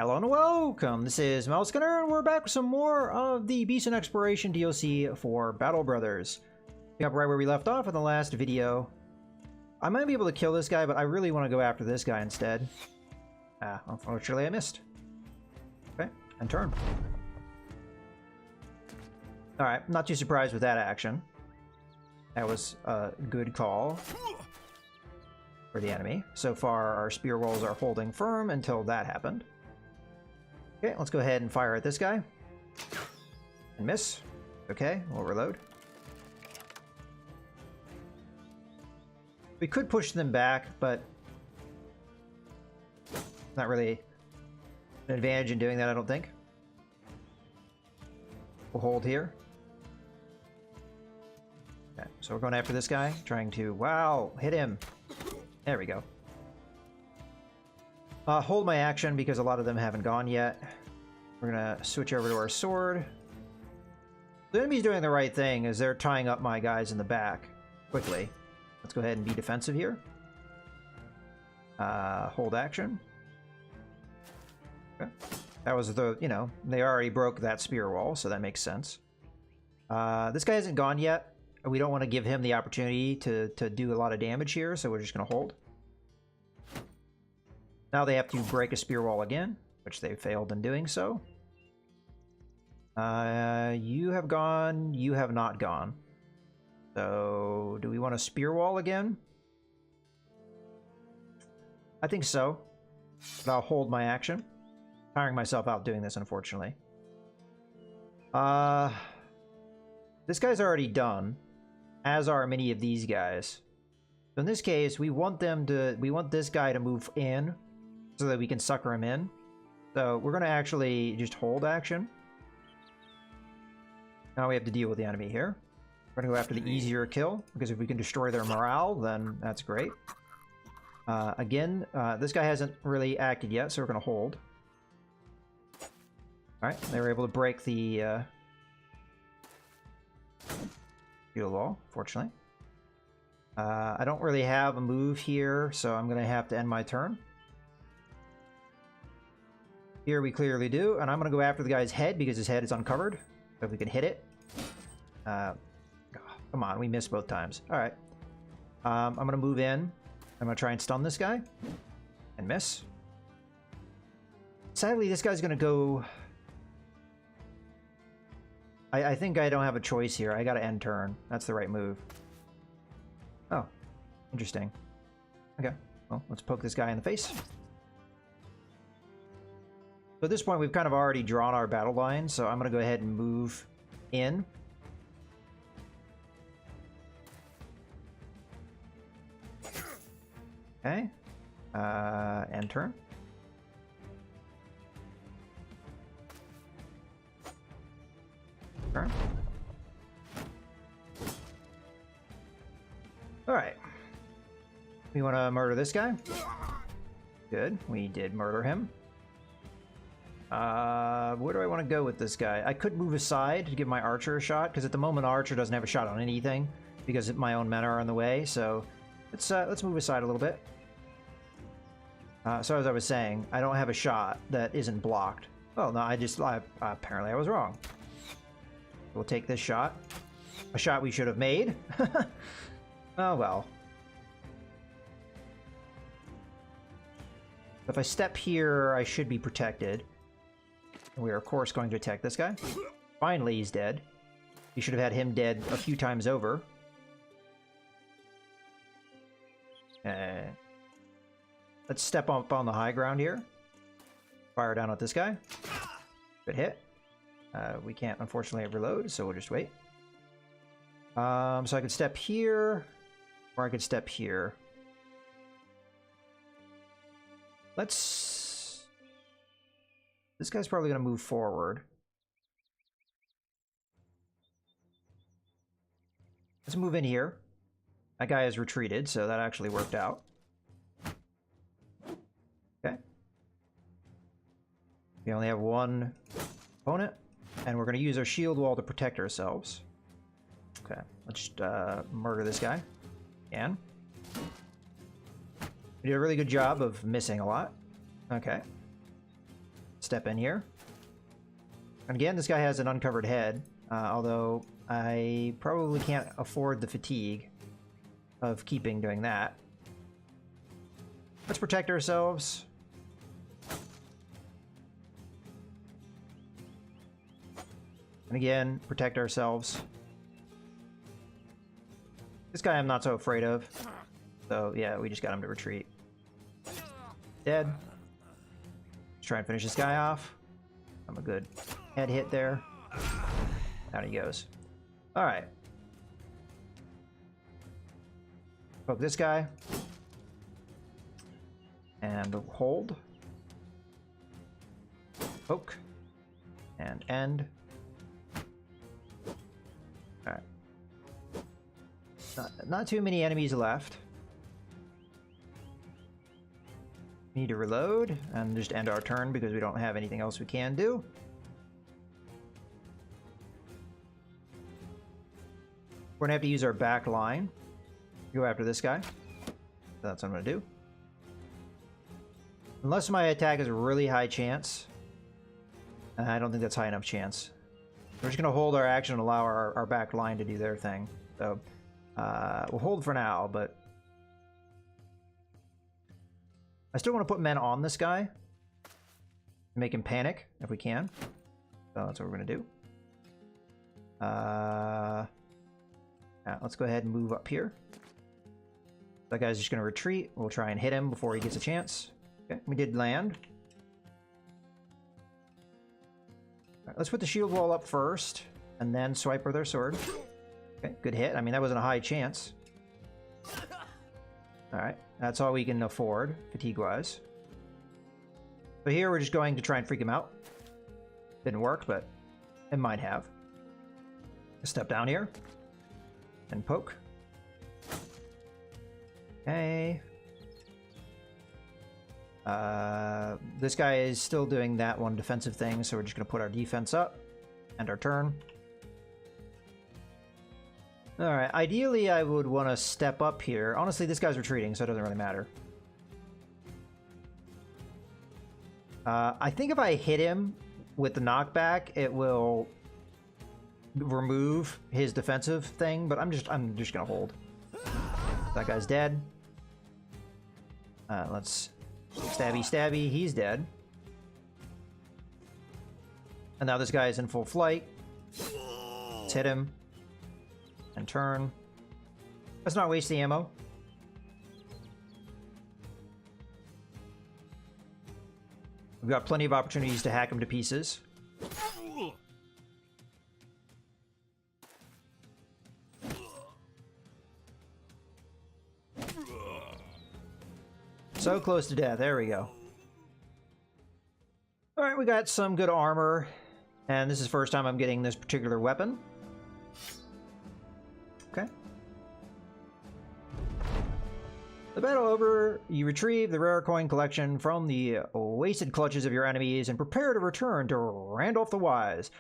Hello and welcome, this is Mousegunner, and we're back with some more of the Beast and Exploration DLC for Battle Brothers. Pick up right where we left off in the last video. I might be able to kill this guy, but I really want to go after this guy instead. Unfortunately I missed. Okay, and turn. Alright, not too surprised with that action. That was a good call for the enemy. So far our spear rolls are holding firm until that happened. Okay, let's go ahead and fire at this guy. And miss. Okay, we'll reload. We could push them back, but not really an advantage in doing that, I don't think. We'll hold here. Okay, so we're going after this guy, trying to, wow, hit him. There we go. Hold my action because a lot of them haven't gone yet. We're gonna switch over to our sword. The enemy's doing the right thing as they're tying up my guys in the back quickly. Let's go ahead and be defensive here. Hold action. Okay. That was the, you know, they already broke that spear wall, so that makes sense. This guy hasn't gone yet. We don't want to give him the opportunity to do a lot of damage here, so we're just gonna hold. Now they have to break a spear wall again, which they failed in doing so. You have gone, you have not gone. So, do we want a spear wall again? I think so. But I'll hold my action. Tiring myself out doing this, unfortunately. This guy's already done, as are many of these guys. So in this case, we want this guy to move in so that we can sucker him in. So we're going to actually just hold action. Now we have to deal with the enemy here. We're going to go after the easier kill, because if we can destroy their morale, then that's great. Again, this guy hasn't really acted yet, so we're going to hold. Alright, they were able to break the shield wall, fortunately. I don't really have a move here, so I'm going to have to end my turn. Here we clearly do, and I'm going to go after the guy's head because his head is uncovered. So if we can hit it. Come on, we missed both times. Alright. I'm going to move in. I'm going to try and stun this guy. And miss. Sadly, this guy's going to go... I think I don't have a choice here. I got to end turn. That's the right move. Oh. Interesting. Okay. Well, let's poke this guy in the face. So at this point, we've kind of already drawn our battle line, so I'm going to go ahead and move in. Okay. End turn. Turn. Alright. We want to murder this guy. Good. We did murder him. Where do I want to go with this guy? I could move aside to give my archer a shot, because at the moment archer doesn't have a shot on anything, because my own men are on the way, so let's move aside a little bit. So as I was saying, I don't have a shot that isn't blocked. Oh, no, apparently I was wrong. We'll take this shot. A shot we should have made. Oh, well. If I step here, I should be protected. We are, of course, going to attack this guy. Finally, he's dead. We should have had him dead a few times over. Let's step up on the high ground here. Fire down at this guy. Good hit. We can't, unfortunately, reload, so we'll just wait. So I could step here, or I could step here. This guy's probably going to move forward. Let's move in here. That guy has retreated, so that actually worked out. Okay. We only have one opponent, and we're going to use our shield wall to protect ourselves. Okay, let's just murder this guy. Again. We did a really good job of missing a lot. Okay. step in here. And again, this guy has an uncovered head, although I probably can't afford the fatigue of keeping doing that. Let's protect ourselves. And again, protect ourselves. This guy I'm not so afraid of. So yeah, we just got him to retreat. Dead. Let's try and finish this guy off. I'm a good head hit there. Down he goes. Alright. Poke this guy. And hold. Poke. And end. Alright. Not too many enemies left. Need to reload and just end our turn because we don't have anything else we can do. We're gonna have to use our back line. Go after this guy. That's what I'm gonna do. Unless my attack is a really high chance. I don't think that's high enough chance. We're just gonna hold our action and allow our back line to do their thing. So we'll hold for now, but I still want to put men on this guy. Make him panic if we can. So that's what we're gonna do. Let's go ahead and move up here. That guy's just gonna retreat. We'll try and hit him before he gets a chance. Okay, we did land. Right, let's put the shield wall up first, and then swipe with our sword. Okay, good hit. I mean, that wasn't a high chance. Alright, that's all we can afford, fatigue-wise. So here we're just going to try and freak him out. Didn't work, but it might have. Step down here. And poke. Okay. This guy is still doing that one defensive thing, so we're just going to put our defense up. End our turn. Alright, ideally I would want to step up here. Honestly, this guy's retreating, so it doesn't really matter. I think if I hit him with the knockback, it will remove his defensive thing, but I'm just gonna hold. That guy's dead. Let's stabby stabby, he's dead. And now this guy is in full flight. Let's hit him. And turn. Let's not waste the ammo. We've got plenty of opportunities to hack him to pieces. So close to death. There we go. Alright, we got some good armor. And this is the first time I'm getting this particular weapon. Okay. The battle over, you retrieve the rare coin collection from the wasted clutches of your enemies and prepare to return to Randolph the Wise.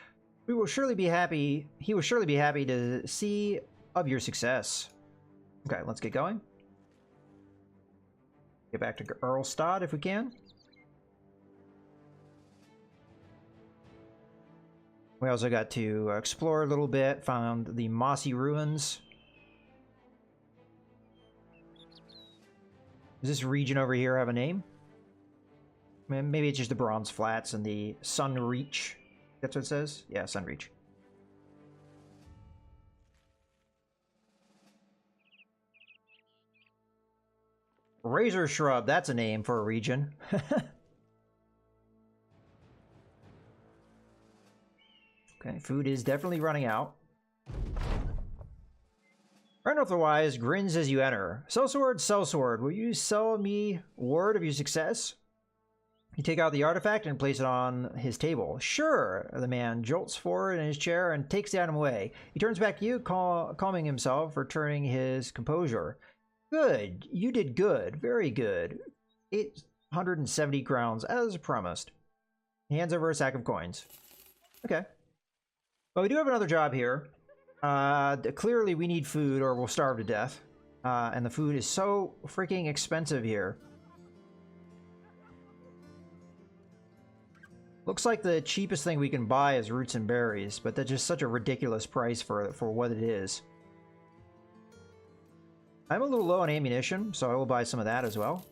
He will surely be happy to see of your success. Okay, let's get going. Get back to Earlstad if we can. We also got to explore a little bit, found the mossy ruins. Does this region over here have a name? Maybe it's just the Bronze Flats and the Sunreach. That's what it says? Yeah, Sunreach. Razor Shrub, that's a name for a region. Okay, food is definitely running out. Randolph the Wise grins as you enter. Sellsword, will you sell me word of your success? You take out the artifact and place it on his table. Sure, the man jolts forward in his chair and takes the item away. He turns back to you, calming himself, returning his composure. Good, you did good, very good. 870 crowns, as promised. He hands over a sack of coins. Okay. Well, we do have another job here. Clearly we need food or we'll starve to death. And the food is so freaking expensive here. Looks like the cheapest thing we can buy is roots and berries, but that's just such a ridiculous price for what it is. I'm a little low on ammunition, so I will buy some of that as well.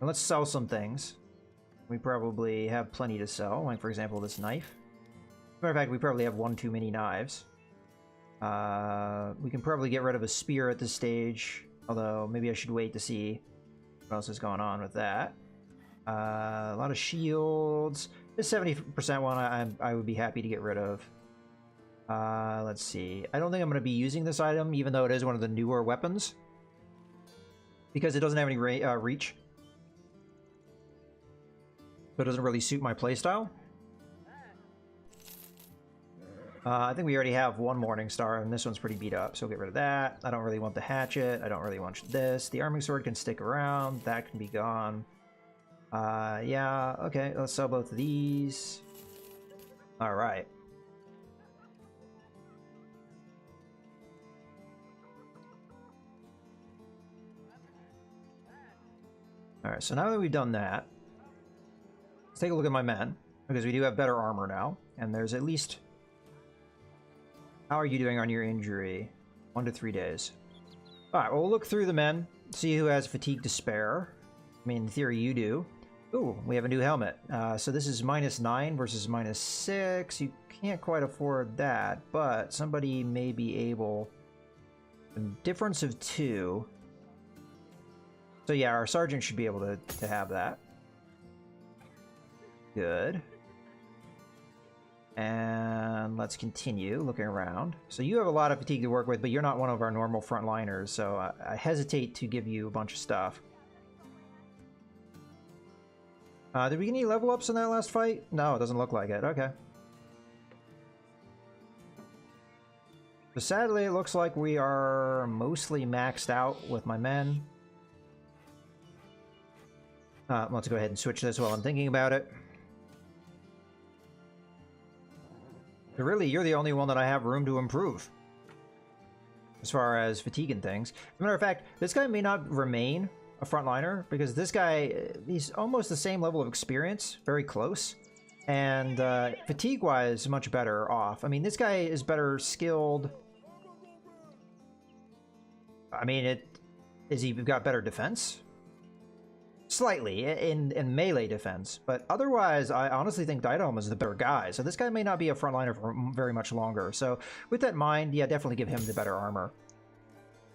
And let's sell some things. We probably have plenty to sell, like for example this knife. As a matter of fact, we probably have one too many knives. We can probably get rid of a spear at this stage, although maybe I should wait to see what else is going on with that. A lot of shields. This 70% one I would be happy to get rid of. Let's see. I don't think I'm going to be using this item, even though it is one of the newer weapons, because it doesn't have any reach. So it doesn't really suit my playstyle. I think we already have one Morning Star, and this one's pretty beat up, so we'll get rid of that. I don't really want the hatchet. I don't really want this. The Arming Sword can stick around. That can be gone. Yeah, okay, let's sell both of these. Alright. Alright, so now that we've done that, let's take a look at my men, because we do have better armor now, and there's at least... How are you doing on your injury? 1 to 3 days. Alright, well, we'll look through the men, see who has fatigue to spare. I mean, in theory, you do. Ooh, we have a new helmet. So this is -9 versus -6. You can't quite afford that, but somebody may be able... A difference of 2. So yeah, our sergeant should be able to have that. Good. And let's continue looking around. So you have a lot of fatigue to work with, but you're not one of our normal frontliners, so I hesitate to give you a bunch of stuff. Did we get any level ups in that last fight? No, it doesn't look like it. Okay. So sadly, it looks like we are mostly maxed out with my men. Let's go ahead and switch this while I'm thinking about it. But really, you're the only one that I have room to improve. As far as fatigue and things. As a matter of fact, this guy may not remain a frontliner, because this guy, he's almost the same level of experience, very close. And fatigue-wise, much better off. I mean, this guy is better skilled. I mean, is he got better defense? Slightly, in melee defense, but otherwise, I honestly think Diadom is the better guy, so this guy may not be a frontliner for very much longer. So with that in mind, yeah, definitely give him the better armor.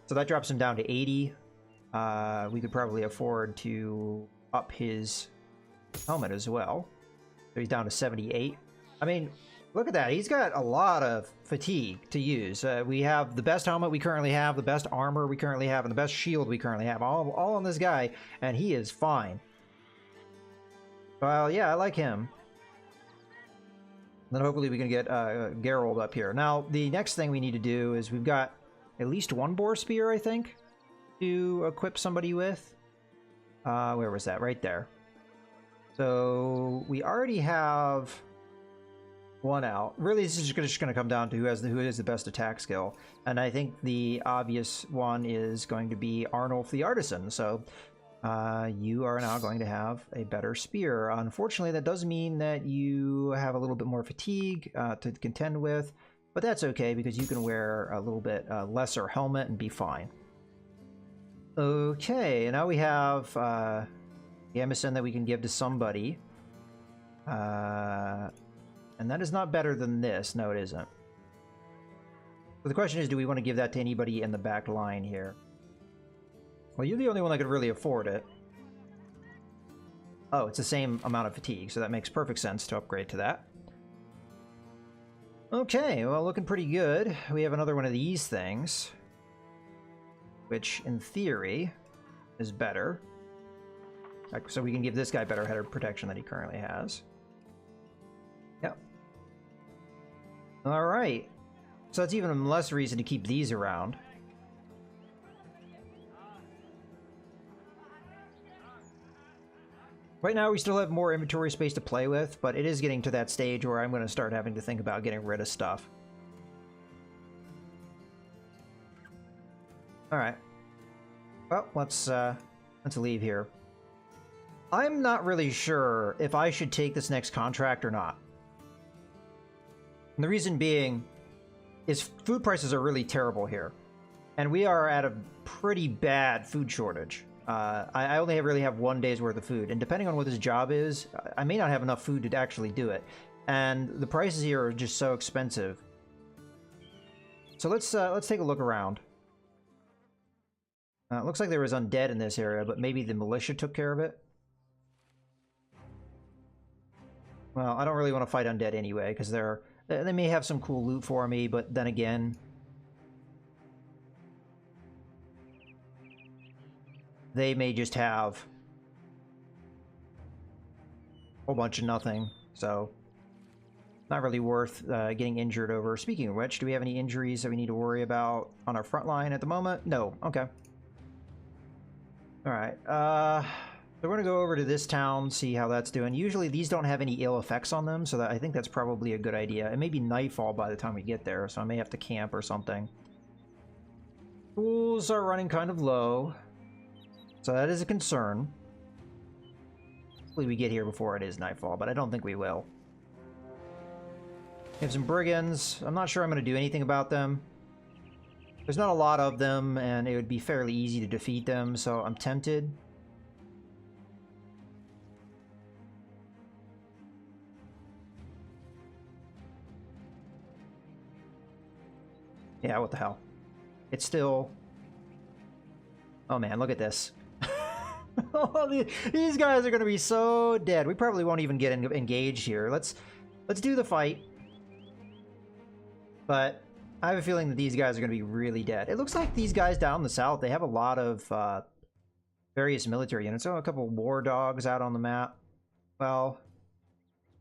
So that drops him down to 80. We could probably afford to up his helmet as well. So he's down to 78. I mean, look at that. He's got a lot of fatigue to use. We have the best helmet we currently have, the best armor we currently have, and the best shield we currently have. All on this guy, and he is fine. Well, yeah, I like him. Then hopefully we can get Geralt up here. Now, the next thing we need to do is we've got at least one boar spear, I think, to equip somebody with. Where was that? Right there. So we already have... one out. Really, this is just going to come down to who has the best attack skill, and I think the obvious one is going to be Arnulf the Artisan. So you are now going to have a better spear. Unfortunately, that does mean that you have a little bit more fatigue to contend with, but that's okay because you can wear a little bit lesser helmet and be fine. Okay, now we have Gamison that we can give to somebody. And that is not better than this. No, it isn't. So the question is, do we want to give that to anybody in the back line here? Well, you're the only one that could really afford it. Oh, it's the same amount of fatigue, so that makes perfect sense to upgrade to that. Okay, well, looking pretty good. We have another one of these things, which, in theory, is better. So we can give this guy better header protection than he currently has. Yep. Alright. So that's even less reason to keep these around. Right now we still have more inventory space to play with, but it is getting to that stage where I'm going to start having to think about getting rid of stuff. Alright. Well, let's leave here. I'm not really sure if I should take this next contract or not. And the reason being is food prices are really terrible here. And we are at a pretty bad food shortage. I only really have 1 day's worth of food. And depending on what this job is, I may not have enough food to actually do it. And the prices here are just so expensive. So let's take a look around. It looks like there was undead in this area, but maybe the militia took care of it. Well, I don't really want to fight undead anyway, because they may have some cool loot for me, but then again, they may just have a whole bunch of nothing, so not really worth getting injured over. Speaking of which, do we have any injuries that we need to worry about on our front line at the moment? No. Okay. All right. So we're going to go over to this town, see how that's doing. Usually these don't have any ill effects on them, so I think that's probably a good idea. It may be nightfall by the time we get there, so I may have to camp or something. Tools are running kind of low, so that is a concern. Hopefully we get here before it is nightfall, but I don't think we will. We have some brigands. I'm not sure I'm going to do anything about them. There's not a lot of them, and it would be fairly easy to defeat them, so I'm tempted. Yeah, what the hell? It's still... Oh man, look at this. These guys are going to be so dead. We probably won't even get engaged here. Let's do the fight. But I have a feeling that these guys are going to be really dead. It looks like these guys down in the south, they have a lot of various military units. Oh, a couple war dogs out on the map. Well,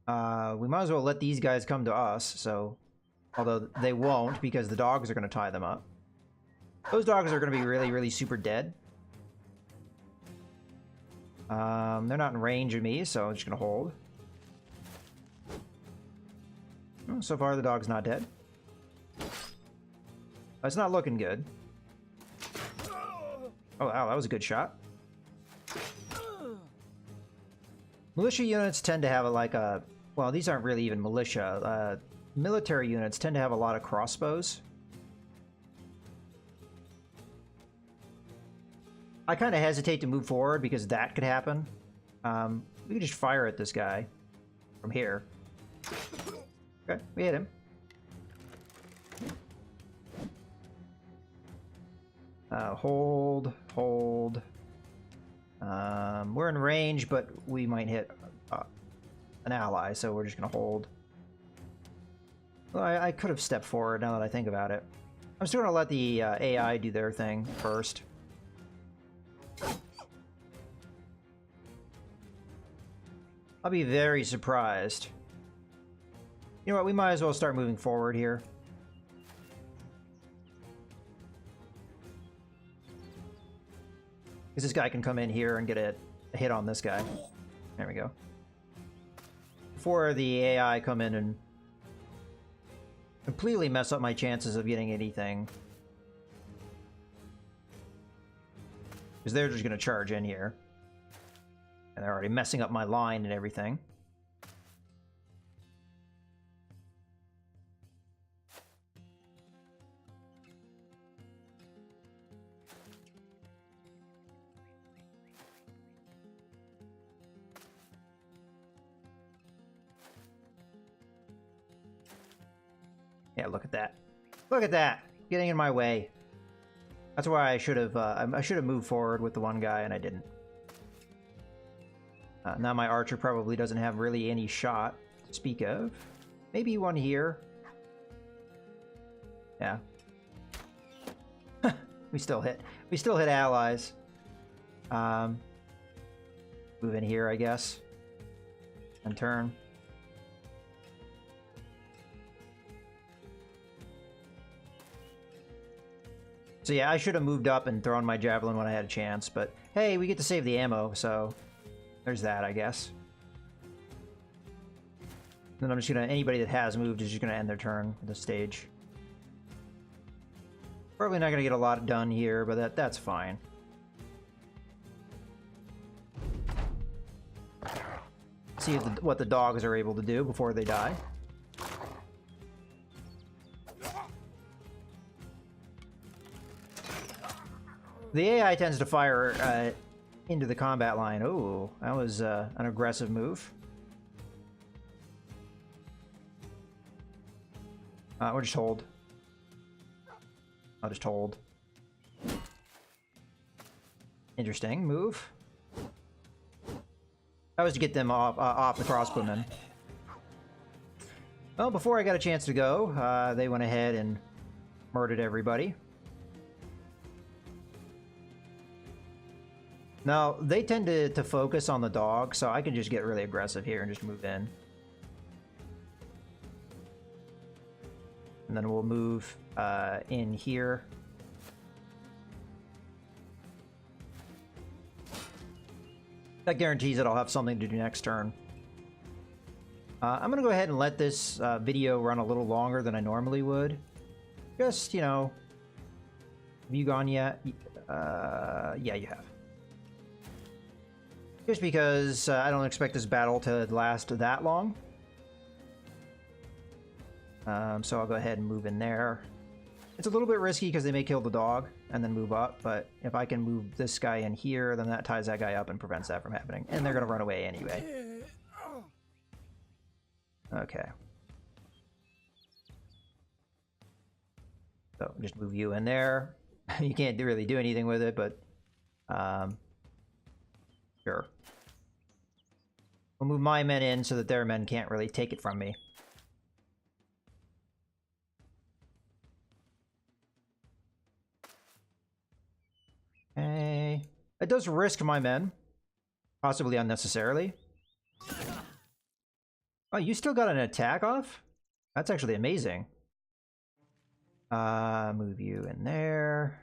we might as well let these guys come to us, so... Although they won't, because the dogs are going to tie them up. Those dogs are going to be really, really super dead. They're not in range of me, so I'm just going to hold. Oh, so far, the dog's not dead. It's not looking good. Oh, wow, that was a good shot. Militia units tend to have well, these aren't really even militia. Military units tend to have a lot of crossbows. I kind of hesitate to move forward because that could happen. We could just fire at this guy from here. Okay, we hit him. Hold. We're in range, but we might hit an ally, so we're just gonna hold. Well, I could have stepped forward now that I think about it. I'm still gonna let the AI do their thing first. I'll be very surprised. You know what, we might as well start moving forward here. Because this guy can come in here and get a hit on this guy. There we go. Before the AI come in and completely mess up my chances of getting anything. Because they're just going to charge in here. And they're already messing up my line and everything. Yeah, look at that. Look at that! Getting in my way. That's why I should have moved forward with the one guy, and I didn't. Now my archer probably doesn't have really any shot to speak of. Maybe one here. Yeah. We still hit allies. Move in here, I guess. And turn. So yeah, I should have moved up and thrown my javelin when I had a chance, but hey, we get to save the ammo, so there's that, I guess. Then I'm just gonna, anybody that has moved is just gonna end their turn at this stage. Probably not gonna get a lot done here, but that's fine. See what the dogs are able to do before they die. The AI tends to fire into the combat line. Oh, that was an aggressive move. We'll just hold. I'll just hold. Interesting move. That was to get them off the crossbowmen. Well, before I got a chance to go, they went ahead and murdered everybody. Now, they tend to focus on the dog, so I can just get really aggressive here and just move in. And then we'll move in here. That guarantees that I'll have something to do next turn. I'm going to go ahead and let this video run a little longer than I normally would. Just, you know... Have you gone yet? Yeah, you have. Just because I don't expect this battle to last that long. So I'll go ahead and move in there. It's a little bit risky because they may kill the dog and then move up, but if I can move this guy in here, then that ties that guy up and prevents that from happening. And they're going to run away anyway. Okay. So just move you in there. You can't really do anything with it, but sure. We'll move my men in so that their men can't really take it from me. Okay. It does risk my men. Possibly unnecessarily. Oh, you still got an attack off? That's actually amazing. Move you in there.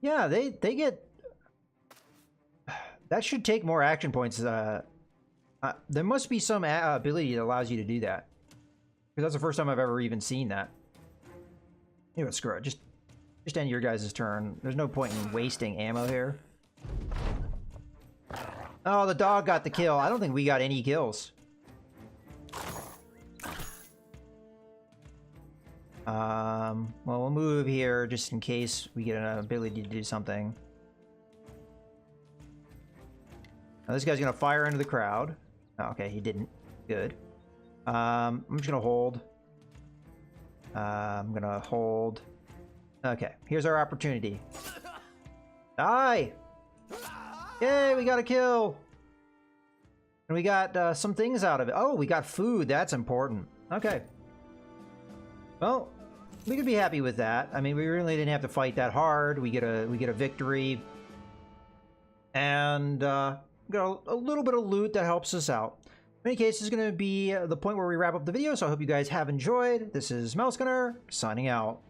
Yeah, they get... That should take more action points. There must be some ability that allows you to do that. Because that's the first time I've ever even seen that. You know, screw it. Just end your guys' turn. There's no point in wasting ammo here. Oh, the dog got the kill. I don't think we got any kills. Well, we'll move here just in case we get an ability to do something. Now, this guy's gonna fire into the crowd. Oh, okay, he didn't. Good. I'm just gonna hold. I'm gonna hold. Okay, here's our opportunity. Die! Yay, we got a kill! And we got some things out of it. Oh, we got food. That's important. Okay. Well, we could be happy with that. I mean, we really didn't have to fight that hard. We get a victory. And got a little bit of loot that helps us out. In any case, this is going to be the point where we wrap up the video, so I hope you guys have enjoyed. This is Mousegunner, signing out.